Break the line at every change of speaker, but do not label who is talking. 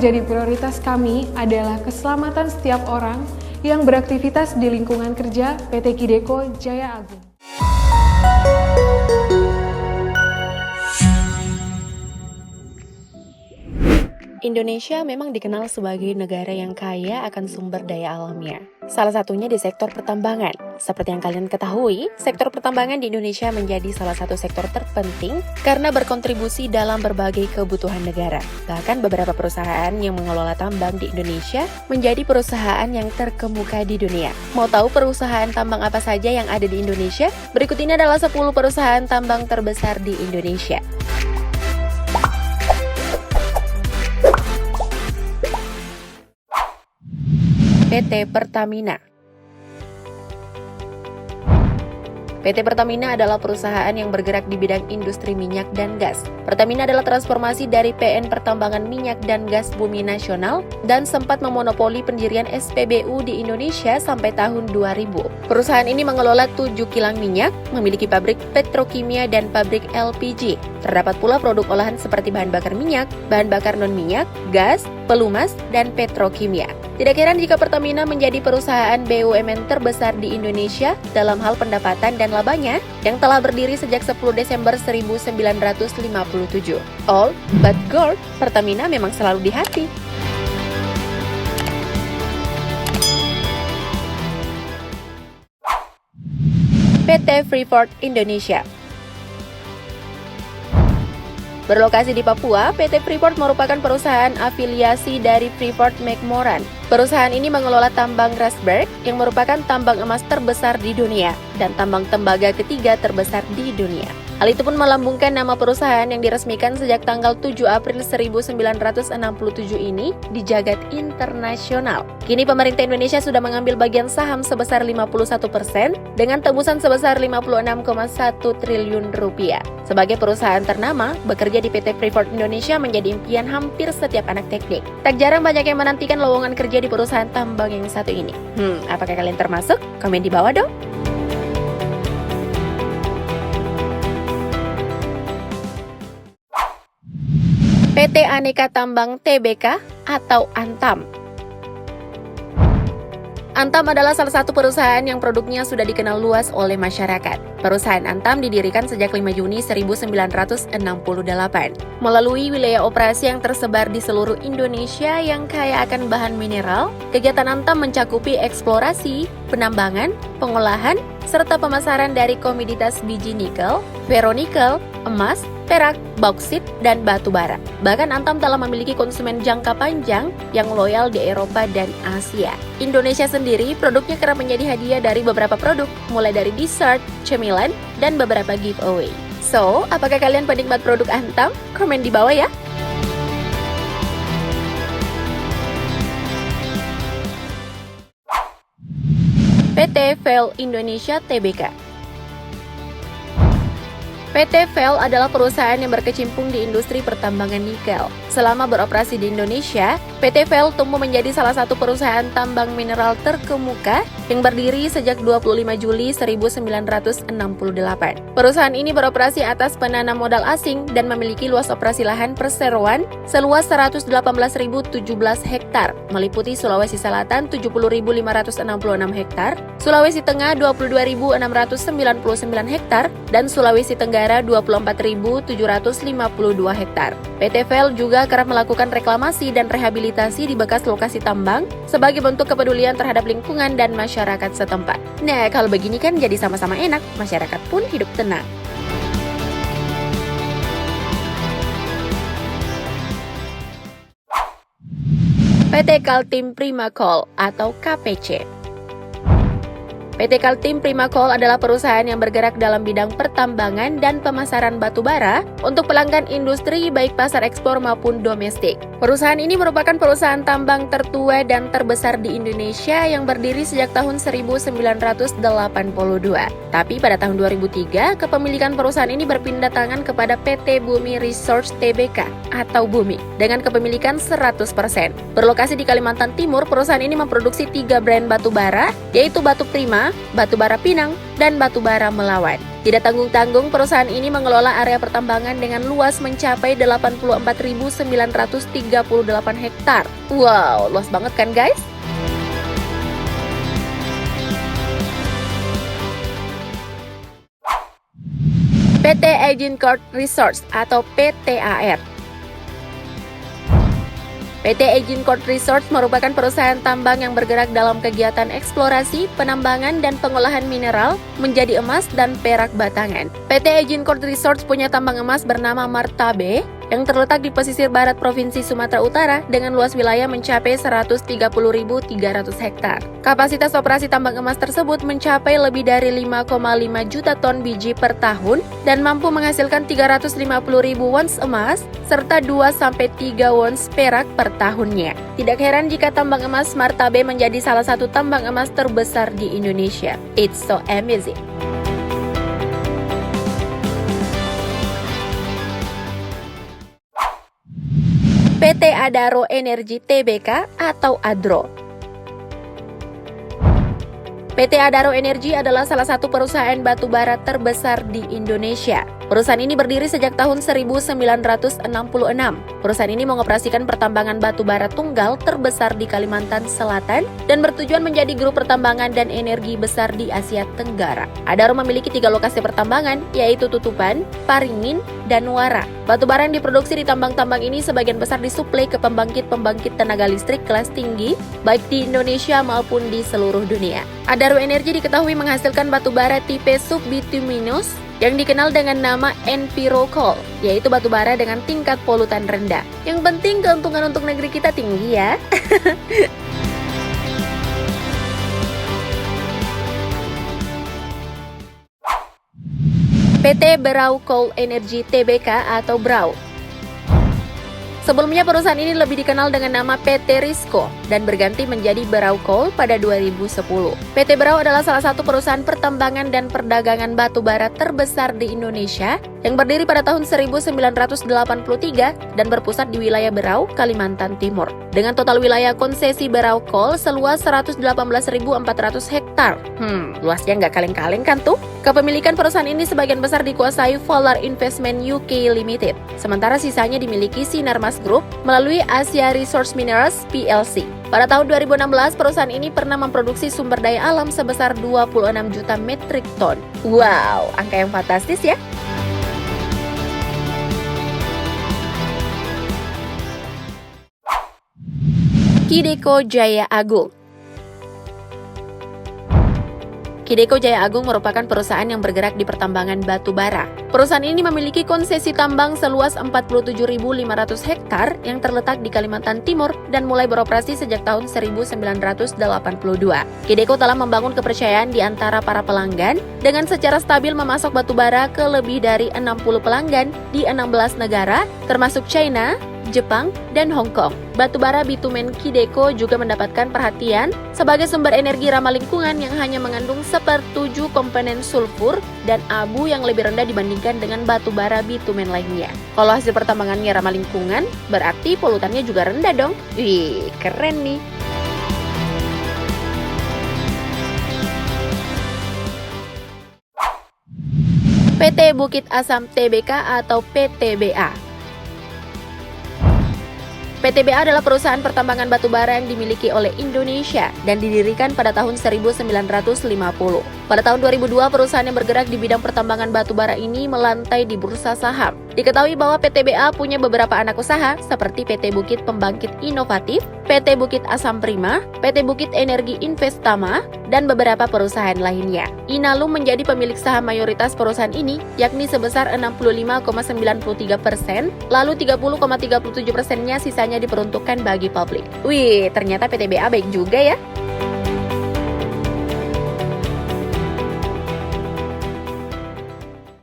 menjadi prioritas kami adalah keselamatan setiap orang yang beraktivitas di lingkungan kerja PT Kideko Jaya Agung.
Indonesia memang dikenal sebagai negara yang kaya akan sumber daya alamnya. Salah satunya di sektor pertambangan. Seperti yang kalian ketahui, sektor pertambangan di Indonesia menjadi salah satu sektor terpenting karena berkontribusi dalam berbagai kebutuhan negara. Bahkan beberapa perusahaan yang mengelola tambang di Indonesia menjadi perusahaan yang terkemuka di dunia. Mau tahu perusahaan tambang apa saja yang ada di Indonesia? Berikut ini adalah 10 perusahaan tambang terbesar di Indonesia. PT Pertamina. PT Pertamina adalah perusahaan yang bergerak di bidang industri minyak dan gas. Pertamina adalah transformasi dari PN Pertambangan Minyak dan Gas Bumi Nasional dan sempat memonopoli pendirian SPBU di Indonesia sampai tahun 2000. Perusahaan ini mengelola 7 kilang minyak, memiliki pabrik petrokimia dan pabrik LPG. Terdapat pula produk olahan seperti bahan bakar minyak, bahan bakar non-minyak, gas, pelumas, dan petrokimia. Tidak heran jika Pertamina menjadi perusahaan BUMN terbesar di Indonesia dalam hal pendapatan dan labanya yang telah berdiri sejak 10 Desember 1957. All but gold, Pertamina memang selalu di hati. PT Freeport Indonesia. Berlokasi di Papua, PT Freeport merupakan perusahaan afiliasi dari Freeport-McMoRan. Perusahaan ini mengelola tambang Grasberg yang merupakan tambang emas terbesar di dunia dan tambang tembaga ketiga terbesar di dunia. Hal itu pun melambungkan nama perusahaan yang diresmikan sejak tanggal 7 April 1967 ini di jagat internasional. Kini pemerintah Indonesia sudah mengambil bagian saham sebesar 51% dengan tebusan sebesar 56,1 triliun rupiah. Sebagai perusahaan ternama, bekerja di PT Freeport Indonesia menjadi impian hampir setiap anak teknik. Tak jarang banyak yang menantikan lowongan kerja di perusahaan tambang yang satu ini. Apakah kalian termasuk? Komen di bawah dong. PT Aneka Tambang Tbk atau Antam. Antam adalah salah satu perusahaan yang produknya sudah dikenal luas oleh masyarakat. Perusahaan Antam didirikan sejak 5 Juni 1968. Melalui wilayah operasi yang tersebar di seluruh Indonesia yang kaya akan bahan mineral, kegiatan Antam mencakupi eksplorasi, penambangan, pengolahan, serta pemasaran dari komoditas biji nikel, ferronikel, emas, perak, bauksit, dan batu bara. Bahkan Antam telah memiliki konsumen jangka panjang yang loyal di Eropa dan Asia. Indonesia sendiri, produknya kerap menjadi hadiah dari beberapa produk, mulai dari dessert, cemilan, dan beberapa giveaway. So, apakah kalian penikmat produk Antam? Komen di bawah ya! PT Vel Indonesia Tbk. PT Vel adalah perusahaan yang berkecimpung di industri pertambangan nikel. Selama beroperasi di Indonesia, PT Vel tumbuh menjadi salah satu perusahaan tambang mineral terkemuka yang berdiri sejak 25 Juli 1968. Perusahaan ini beroperasi atas penanam modal asing dan memiliki luas operasi lahan perseroan seluas 118.017 hektar, meliputi Sulawesi Selatan 70.566 hektar, Sulawesi Tengah 22.699 hektar, dan Sulawesi Tenggara 24.752 hektar. PT Vel juga kerap melakukan reklamasi dan rehabilitasi di bekas lokasi tambang sebagai bentuk kepedulian terhadap lingkungan dan masyarakat setempat. Nah, kalau begini kan jadi sama-sama enak, masyarakat pun hidup tenang. PT Kaltim Primacoal atau KPC. PT Kaltim Primacoal adalah perusahaan yang bergerak dalam bidang pertambangan dan pemasaran batu bara untuk pelanggan industri baik pasar ekspor maupun domestik. Perusahaan ini merupakan perusahaan tambang tertua dan terbesar di Indonesia yang berdiri sejak tahun 1982. Tapi pada tahun 2003, kepemilikan perusahaan ini berpindah tangan kepada PT Bumi Resource Tbk atau Bumi dengan kepemilikan 100%. Berlokasi di Kalimantan Timur, perusahaan ini memproduksi 3 brand batu bara, yaitu Batu Prima, Bima, Batubara Pinang, dan Batubara Melawan. Tidak tanggung-tanggung, perusahaan ini mengelola area pertambangan dengan luas mencapai 84.938 hektar. Wow, luas banget kan guys? PT Agincourt Resources atau PTAR. PT Agincourt Resources merupakan perusahaan tambang yang bergerak dalam kegiatan eksplorasi, penambangan, dan pengolahan mineral menjadi emas dan perak batangan. PT Agincourt Resources punya tambang emas bernama Martabe yang terletak di pesisir barat Provinsi Sumatera Utara dengan luas wilayah mencapai 130.300 hektar. Kapasitas operasi tambang emas tersebut mencapai lebih dari 5,5 juta ton biji per tahun dan mampu menghasilkan 350.000 ons emas serta 2-3 ons perak per tahunnya. Tidak heran jika tambang emas Martabe menjadi salah satu tambang emas terbesar di Indonesia. It's so amazing. PT Adaro Energi Tbk atau ADRO. PT Adaro Energi adalah salah satu perusahaan batubara terbesar di Indonesia. Perusahaan ini berdiri sejak tahun 1966. Perusahaan ini mengoperasikan pertambangan batubara tunggal terbesar di Kalimantan Selatan dan bertujuan menjadi grup pertambangan dan energi besar di Asia Tenggara. Adaro memiliki 3 lokasi pertambangan, yaitu Tutupan, Paringin, dan Muara. Batubara yang diproduksi di tambang-tambang ini sebagian besar disuplai ke pembangkit-pembangkit tenaga listrik kelas tinggi, baik di Indonesia maupun di seluruh dunia. Adaro Energi diketahui menghasilkan batubara tipe subbituminous yang dikenal dengan nama Enviro Coal, yaitu batubara dengan tingkat polutan rendah. Yang penting keuntungan untuk negeri kita tinggi ya. PT Berau Coal Energy Tbk atau Brau. Sebelumnya perusahaan ini lebih dikenal dengan nama PT Risco dan berganti menjadi Berau Coal pada 2010. PT Berau adalah salah satu perusahaan pertambangan dan perdagangan batu bara terbesar di Indonesia yang berdiri pada tahun 1983 dan berpusat di wilayah Berau, Kalimantan Timur. Dengan total wilayah konsesi Berau Coal seluas 118.400 hektar. Luasnya nggak kaleng-kaleng kan tuh? Kepemilikan perusahaan ini sebagian besar dikuasai Valar Investment UK Limited, sementara sisanya dimiliki Sinarmas Group melalui Asia Resource Minerals PLC. Pada tahun 2016, perusahaan ini pernah memproduksi sumber daya alam sebesar 26 juta metrik ton. Wow, angka yang fantastis ya! Kideko Jaya Agung. Kideko Jaya Agung merupakan perusahaan yang bergerak di pertambangan batu bara. Perusahaan ini memiliki konsesi tambang seluas 47.500 hektar yang terletak di Kalimantan Timur dan mulai beroperasi sejak tahun 1982. Kideko telah membangun kepercayaan di antara para pelanggan dengan secara stabil memasok batu bara ke lebih dari 60 pelanggan di 16 negara, termasuk China, Jepang, dan Hong Kong. Batubara bitumen Kideko juga mendapatkan perhatian sebagai sumber energi ramah lingkungan yang hanya mengandung 1/7 komponen sulfur dan abu yang lebih rendah dibandingkan dengan batubara bitumen lainnya. Kalau hasil pertambangannya ramah lingkungan, berarti polutannya juga rendah dong. Wih, keren nih. PT Bukit Asam Tbk atau PTBA. PTBA adalah perusahaan pertambangan batubara yang dimiliki oleh Indonesia dan didirikan pada tahun 1950. Pada tahun 2002, perusahaan yang bergerak di bidang pertambangan batubara ini melantai di bursa saham. Diketahui bahwa PTBA punya beberapa anak usaha seperti PT Bukit Pembangkit Inovatif, PT Bukit Asam Prima, PT Bukit Energi Investama, dan beberapa perusahaan lainnya. Inalum menjadi pemilik saham mayoritas perusahaan ini, yakni sebesar 65,93%, lalu 30,37%-nya sisanya diperuntukkan bagi publik. Wih, ternyata PTBA baik juga ya.